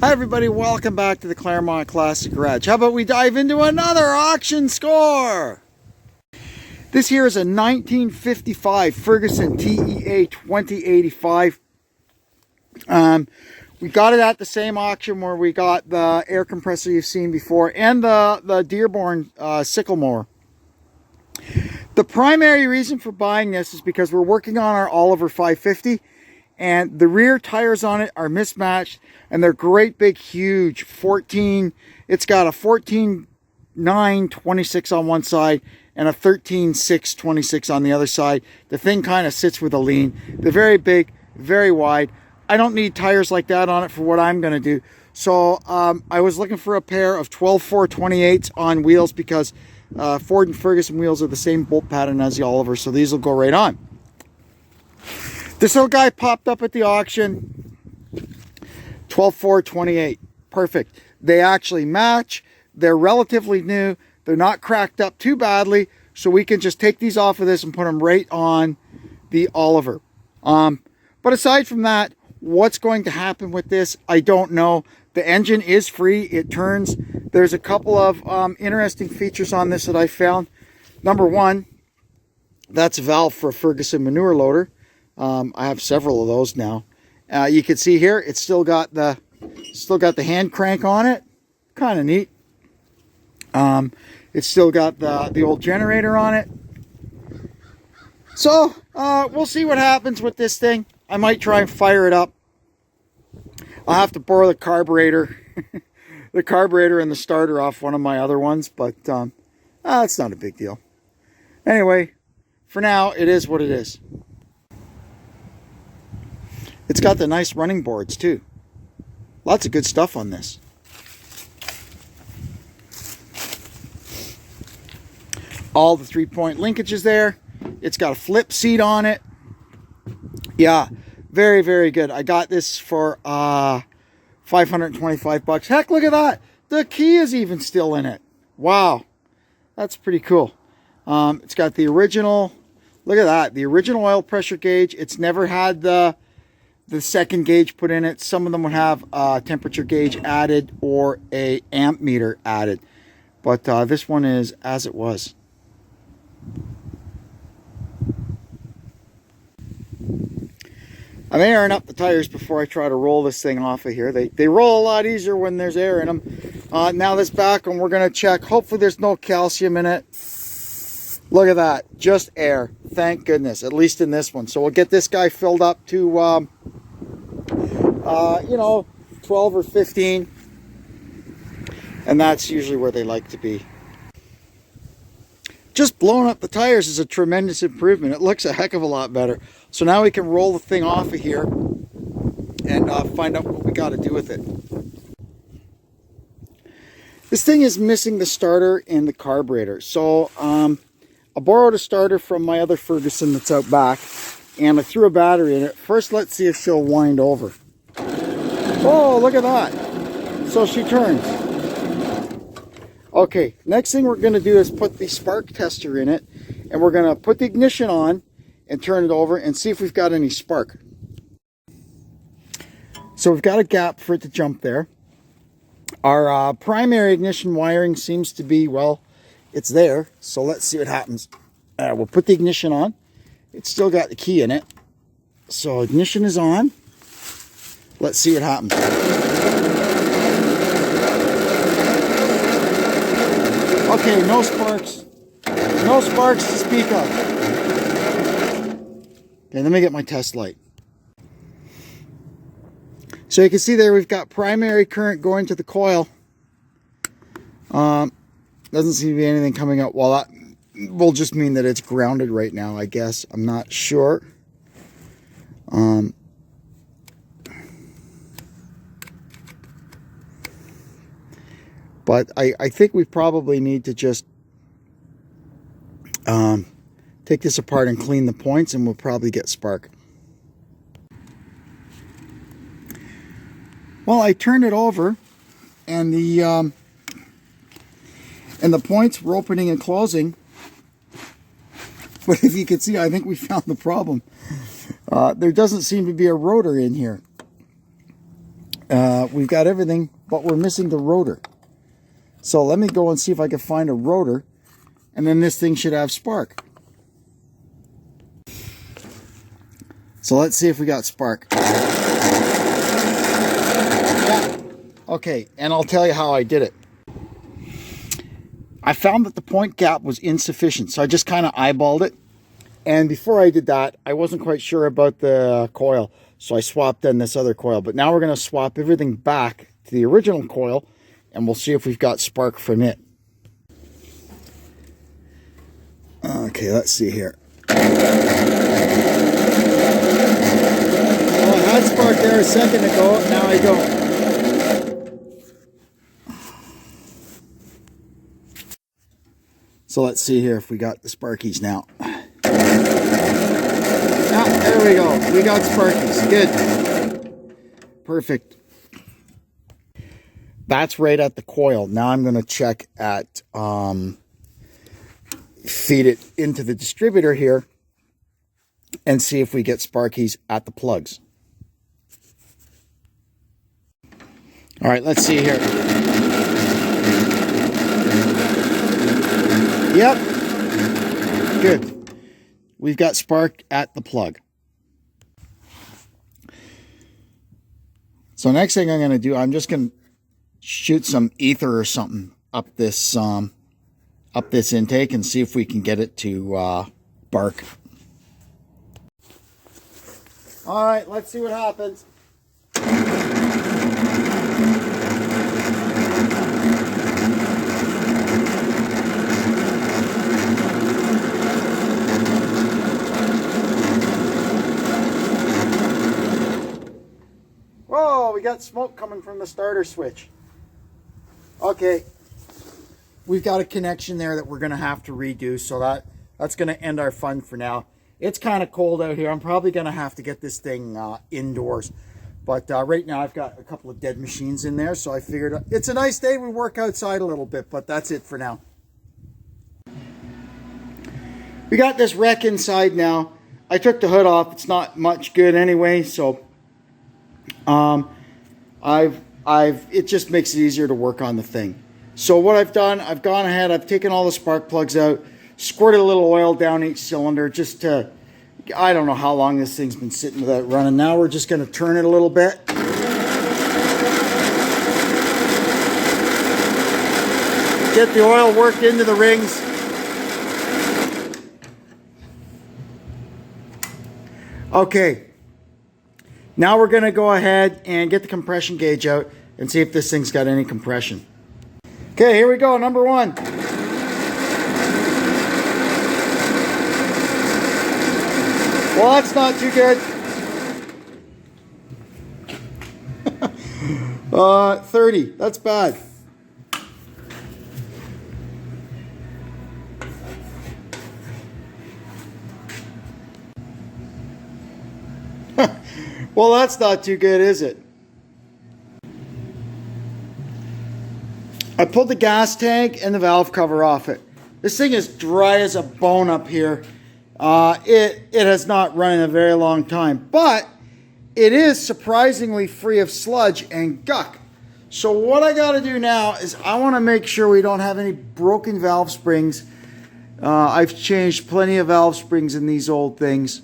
Hi everybody, welcome back to the Claremont Classic Garage. How about we dive into another auction score? This here is a 1955 Ferguson TEA2085. We got it at the same auction where we got the air compressor you've seen before and the Dearborn sickle mower. The primary reason for buying this is because we're working on our Oliver 550 and the rear tires on it are mismatched and they're great big huge 14. It's got a 14.926 on one side and a 13.626 on the other side. The thing kind of sits with a lean. They're very big, very wide. I don't need tires like that on it for what I'm going to do. So I was looking for a pair of 12.428s on wheels because Ford and Ferguson wheels are the same bolt pattern as the Oliver, so these will go right on. This little guy popped up at the auction, 12.428, perfect. They actually match, they're relatively new, they're not cracked up too badly, so we can just take these off of this and put them right on the Oliver. But aside from that, what's going to happen with this, I don't know. The engine is free, it turns. There's a couple of interesting features on this that I found. Number one, that's a valve for a Ferguson manure loader. I have several of those now. You can see here, it's still got the hand crank on it. Kind of neat. It's still got the old generator on it. So we'll see what happens with this thing. I might try and fire it up. I'll have to borrow the carburetor, the carburetor and the starter off one of my other ones, but it's not a big deal. Anyway, for now, it is what it is. It's got the nice running boards too. Lots of good stuff on this. All the 3-point linkages there. It's got a flip seat on it. Yeah, very, very good. I got this for 525 bucks. Heck, look at that. The key is even still in it. Wow. That's pretty cool. It's got the original, look at that, the original oil pressure gauge. It's never had the second gauge put in it. Some of them would have a temperature gauge added or a amp meter added. But this one is as it was. I'm airing up the tires before I try to roll this thing off of here. They roll a lot easier when there's air in them. Now this back one, we're going to check. Hopefully there's no calcium in it. Look at that. Just air. Thank goodness. At least in this one. So we'll get this guy filled up to, you know, 12 or 15. And that's usually where they like to be. Just blowing up the tires is a tremendous improvement. It looks a heck of a lot better. So now we can roll the thing off of here and find out what we got to do with it. This thing is missing the starter and the carburetor. So I borrowed a starter from my other Ferguson that's out back and I threw a battery in it. First, let's see if she'll wind over. Oh, look at that. So she turns. Okay, next thing we're going to do is put the spark tester in it and we're going to put the ignition on and turn it over and see if we've got any spark. So we've got a gap for it to jump there. Our primary ignition wiring seems to be, well, it's there. So let's see what happens. We'll put the ignition on. It's still got the key in it. So ignition is on. Let's see what happens. Okay, no sparks. No sparks to speak of. Okay, let me get my test light. So you can see there we've got primary current going to the coil. Doesn't seem to be anything coming up. Well, that will just mean that it's grounded right now, I guess. I'm not sure. But I think we probably need to just take this apart and clean the points and we'll probably get spark. Well, I turned it over and the points were opening and closing. But if you can see, I think we found the problem. There doesn't seem to be a rotor in here. We've got everything, but we're missing the rotor. So let me go and see if I can find a rotor, and then this thing should have spark. So let's see if we got spark. Yeah. Okay, and I'll tell you how I did it. I found that the point gap was insufficient, so I just kind of eyeballed it. And before I did that, I wasn't quite sure about the coil, so I swapped in this other coil. But now we're going to swap everything back to the original coil, and we'll see if we've got spark from it. Okay, let's see here. Oh, I had spark there a second ago, now I don't. So let's see here if we got the sparkies now. Ah, there we go. We got sparkies. Good. Perfect. That's right at the coil. Now I'm going to check at, feed it into the distributor here and see if we get sparkies at the plugs. All right, let's see here. Yep. Good. We've got spark at the plug. So next thing I'm going to do, I'm just going to shoot some ether or something up this intake and see if we can get it to bark. All right, let's see what happens. Whoa, we got smoke coming from the starter switch. Okay, we've got a connection there that we're going to have to redo, so that's going to end our fun for now. It's kind of cold out here. I'm probably going to have to get this thing indoors. But right now I've got a couple of dead machines in there, so I figured it's a nice day. We work outside a little bit, but that's it for now. We got this wreck inside now. I took the hood off. It's not much good anyway, so it just makes it easier to work on the thing. So what I've done, I've gone ahead, I've taken all the spark plugs out, squirted a little oil down each cylinder just to, I don't know how long this thing's been sitting without running. Now we're just going to turn it a little bit. Get the oil worked into the rings. Okay. Now we're going to go ahead and get the compression gauge out and see if this thing's got any compression. Okay, here we go, number one. Well, that's not too good. 30, that's bad. Well, that's not too good, is it? I pulled the gas tank and the valve cover off it. This thing is dry as a bone up here. It has not run in a very long time, but it is surprisingly free of sludge and guck. So what I got to do now is I want to make sure we don't have any broken valve springs. I've changed plenty of valve springs in these old things.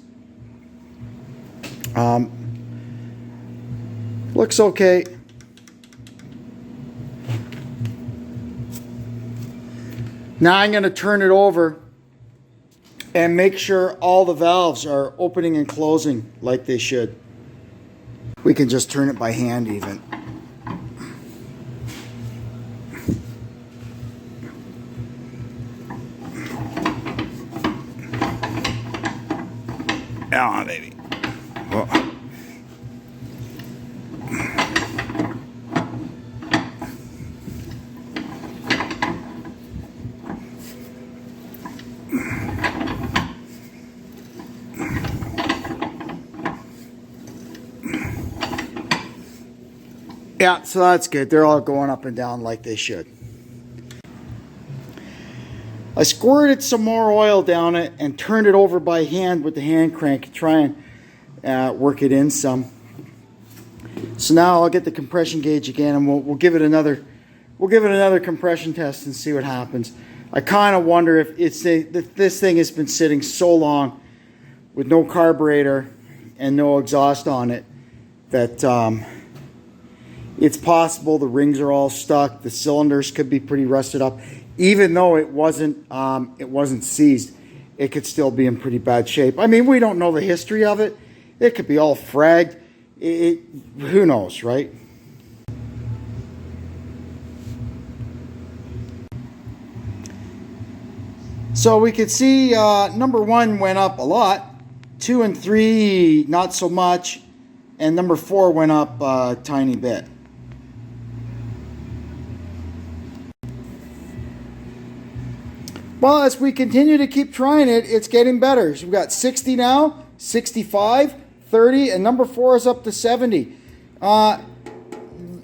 Looks okay. Now I'm going to turn it over and make sure all the valves are opening and closing like they should. We can just turn it by hand even. Ah, baby. Whoa. Yeah, so that's good. They're all going up and down like they should. I squirted some more oil down it and turned it over by hand with the hand crank to try and work it in some. So now I'll get the compression gauge again, and we'll give it another compression test and see what happens. I kind of wonder if this thing has been sitting so long with no carburetor and no exhaust on it that it's possible the rings are all stuck. The cylinders could be pretty rusted up, even though it wasn't seized. It could still be in pretty bad shape. I mean, we don't know the history of it. It could be all fragged. Who knows, right? So we could see number 1 went up a lot, 2 and 3 not so much, and number 4 went up a tiny bit. Well, as we continue to keep trying it, it's getting better. So we've got 60 now, 65, 30, and number 4 is up to 70.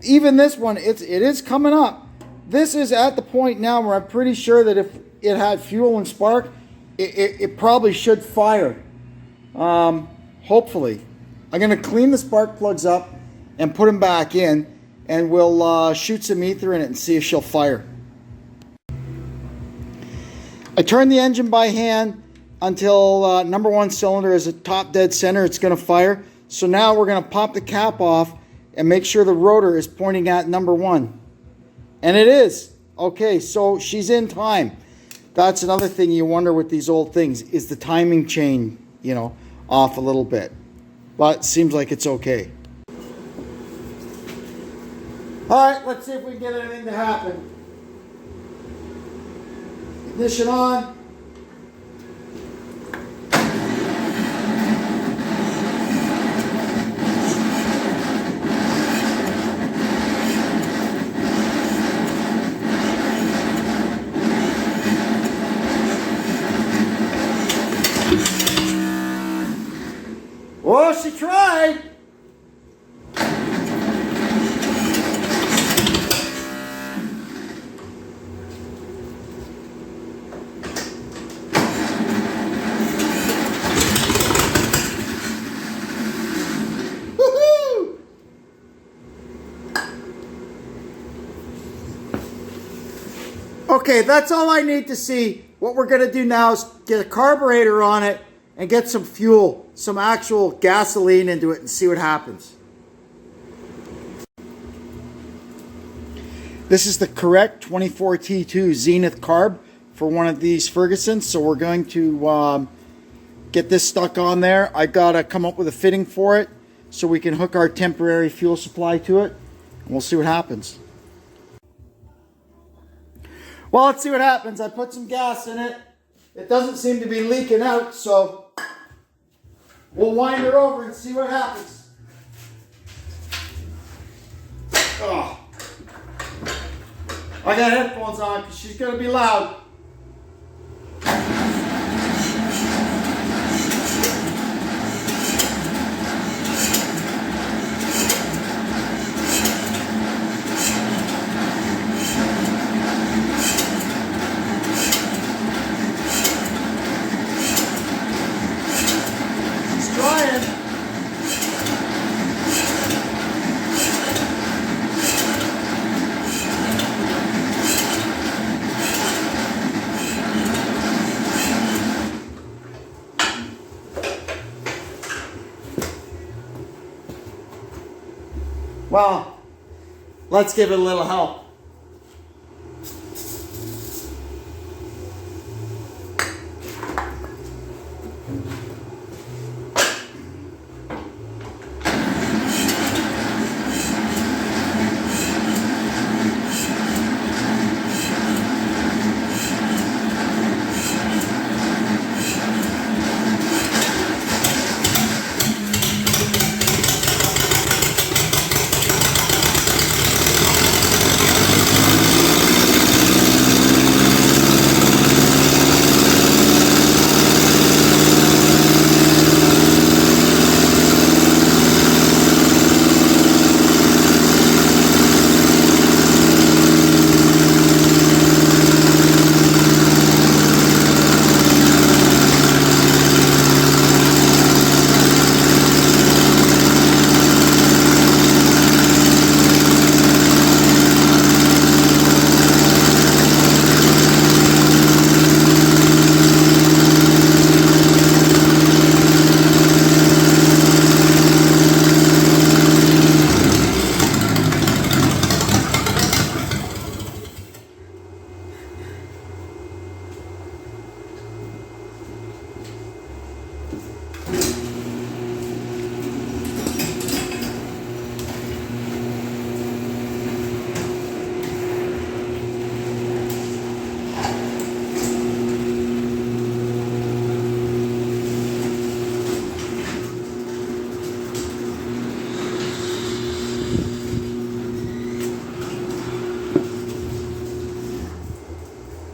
Even this one, it is coming up. This is at the point now where I'm pretty sure that if it had fuel and spark, it probably should fire. Hopefully. I'm going to clean the spark plugs up and put them back in, and we'll shoot some ether in it and see if she'll fire. I turned the engine by hand until number 1 cylinder is at top dead center. It's going to fire. So now we're going to pop the cap off and make sure the rotor is pointing at number 1. And it is. Okay, so she's in time. That's another thing you wonder with these old things. Is the timing chain, off a little bit? But it seems like it's okay. All right, let's see if we can get anything to happen. Ignition on. Well, she tried. Woohoo! Okay, that's all I need to see. What we're going to do now is get a carburetor on it and get some fuel, some actual gasoline into it, and see what happens. This is the correct 24T2 Zenith carb for one of these Fergusons, so we're going to get this stuck on there. I gotta come up with a fitting for it so we can hook our temporary fuel supply to it, and we'll see what happens. Well, let's see what happens. I put some gas in it. It doesn't seem to be leaking out, so we'll wind her over and see what happens. Oh. I got headphones on because she's going to be loud. Well, let's give it a little help.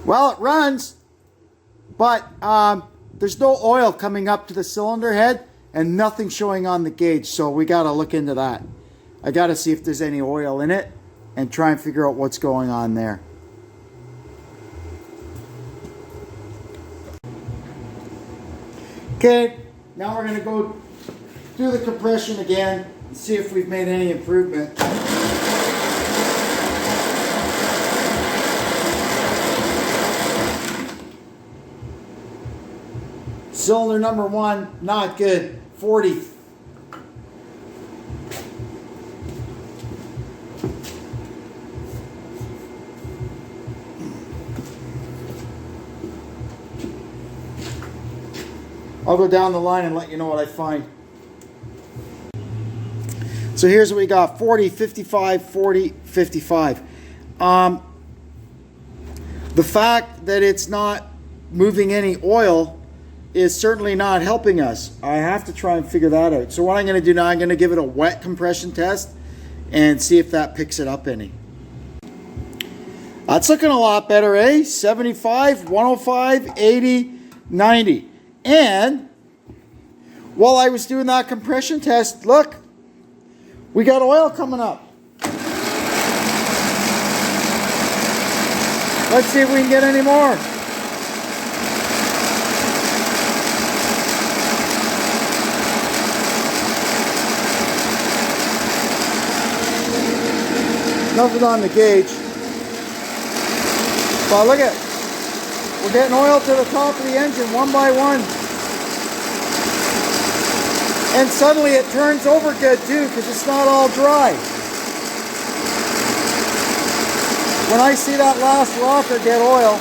Well, it runs, but there's no oil coming up to the cylinder head and nothing showing on the gauge. So we got to look into that. I got to see if there's any oil in it and try and figure out what's going on there. Okay, now we're going to go do the compression again and see if we've made any improvement. Cylinder number 1, not good, 40. I'll go down the line and let you know what I find. So here's what we got, 40, 55, 40, 55. The fact that it's not moving any oil is certainly not helping us. I have to try and figure that out. So what I'm going to do now, I'm going to give it a wet compression test and see if that picks it up any. That's looking a lot better, eh? 75, 105, 80, 90. And while I was doing that compression test, look, we got oil coming up. Let's see if we can get any more. Nothing on the gauge. But look at it. We're getting oil to the top of the engine one by one. And suddenly it turns over good too because it's not all dry. When I see that last rocker get oil,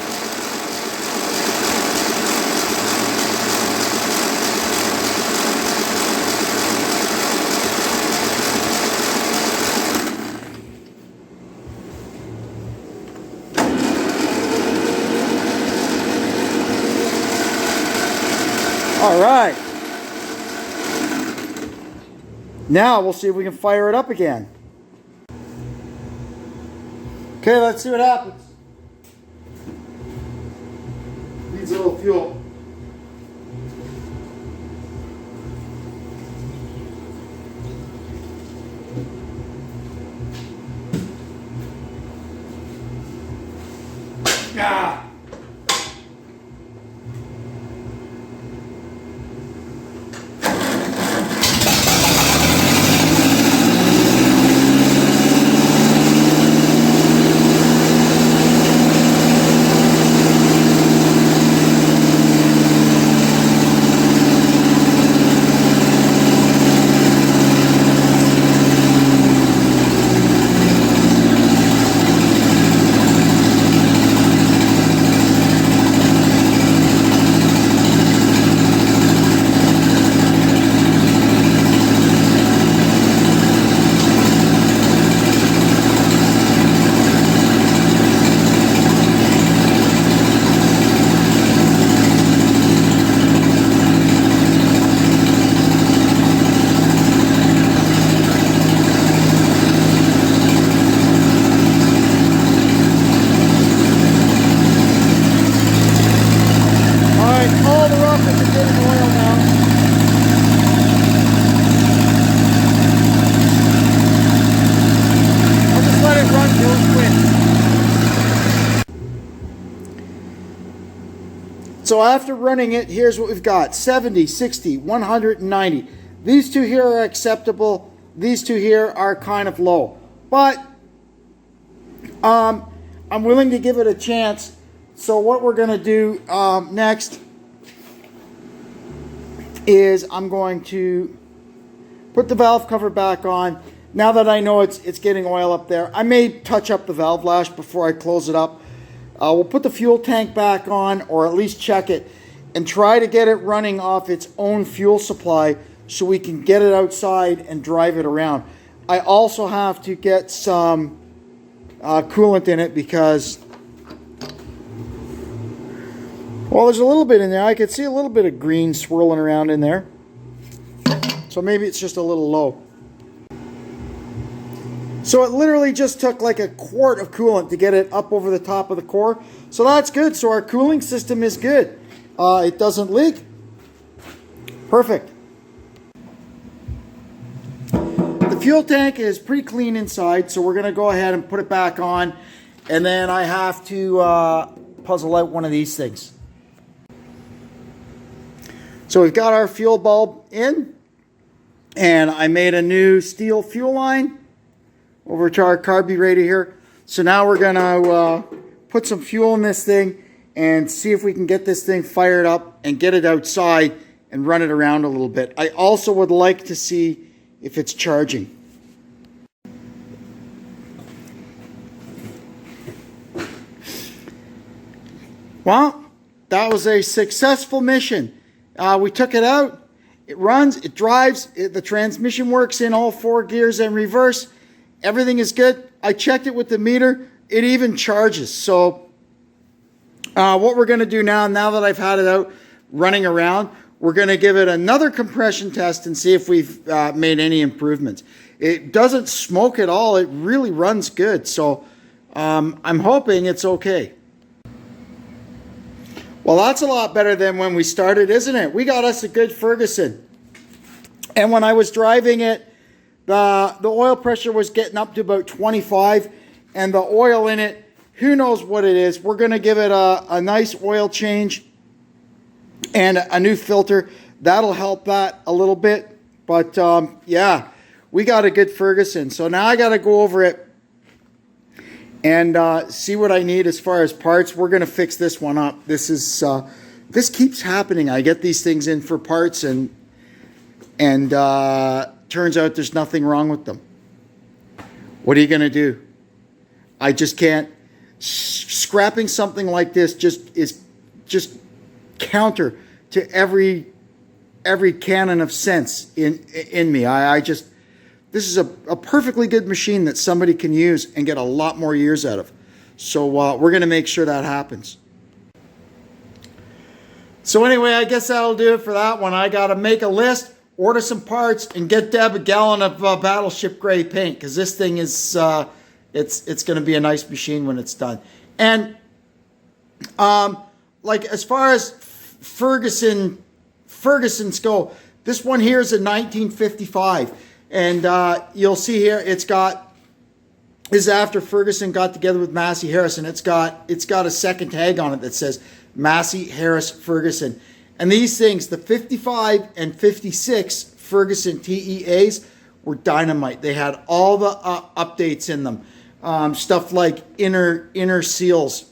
all right. Now we'll see if we can fire it up again. Okay, let's see what happens. Needs a little fuel. Ah. So after running it, here's what we've got. 70, 60, 190. These two here are acceptable. These two here are kind of low. But I'm willing to give it a chance. So what we're going to do next is I'm going to put the valve cover back on. Now that I know it's getting oil up there, I may touch up the valve lash before I close it up. We'll put the fuel tank back on, or at least check it, and try to get it running off its own fuel supply so we can get it outside and drive it around. I also have to get some coolant in it because, well, there's a little bit in there. I could see a little bit of green swirling around in there. So maybe it's just a little low. So it literally just took like a quart of coolant to get it up over the top of the core. So that's good. So our cooling system is good. It doesn't leak. Perfect. The fuel tank is pretty clean inside, so we're going to go ahead and put it back on. And then I have to puzzle out one of these things. So we've got our fuel bulb in, and I made a new steel fuel line over to our carburetor here. So now we're going to put some fuel in this thing and see if we can get this thing fired up and get it outside and run it around a little bit. I also would like to see if it's charging. Well, that was a successful mission. We took it out. It runs, it drives, the transmission works in all 4 gears and reverse. Everything is good. I checked it with the meter. It even charges. So what we're going to do now that I've had it out running around, we're going to give it another compression test and see if we've made any improvements. It doesn't smoke at all. It really runs good. So I'm hoping it's okay. Well, that's a lot better than when we started, isn't it? We got us a good Ferguson. And when I was driving it, the oil pressure was getting up to about 25, and the oil in it, who knows what it is. We're going to give it a nice oil change and a new filter. That'll help that a little bit. But yeah, we got a good Ferguson. So now I got to go over it and see what I need as far as parts. We're going to fix this one up. This keeps happening. I get these things in for parts, and turns out there's nothing wrong with them. What are you going to do? I just can't. Scrapping something like this is counter to every canon of sense in me. This is a perfectly good machine that somebody can use and get a lot more years out of. So we're going to make sure that happens. So anyway, I guess that'll do it for that one. I got to make a list, order some parts, and get Deb a gallon of Battleship Gray paint, because this thing is it's going to be a nice machine when it's done. And like as far as Ferguson's go, this one here is a 1955. And you'll see here, this is after Ferguson got together with Massey Harris, and it's got a second tag on it that says Massey Harris Ferguson. And these things, the 55 and 56 Ferguson TEAs were dynamite. They had all the updates in them. Stuff like inner seals,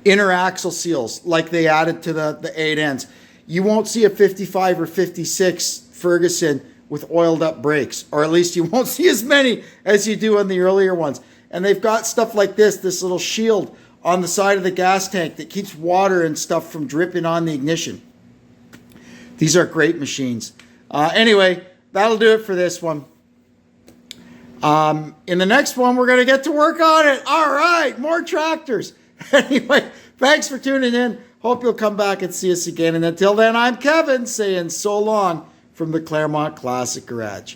inner axle seals, like they added to the 8 ends. You won't see a 55 or 56 Ferguson with oiled up brakes, or at least you won't see as many as you do on the earlier ones. And they've got stuff like this little shield on the side of the gas tank that keeps water and stuff from dripping on the ignition. These are great machines. Anyway, that'll do it for this one. In the next one, we're going to get to work on it. All right, more tractors. Anyway, thanks for tuning in. Hope you'll come back and see us again. And until then, I'm Kevin saying so long from the Claremont Classic Garage.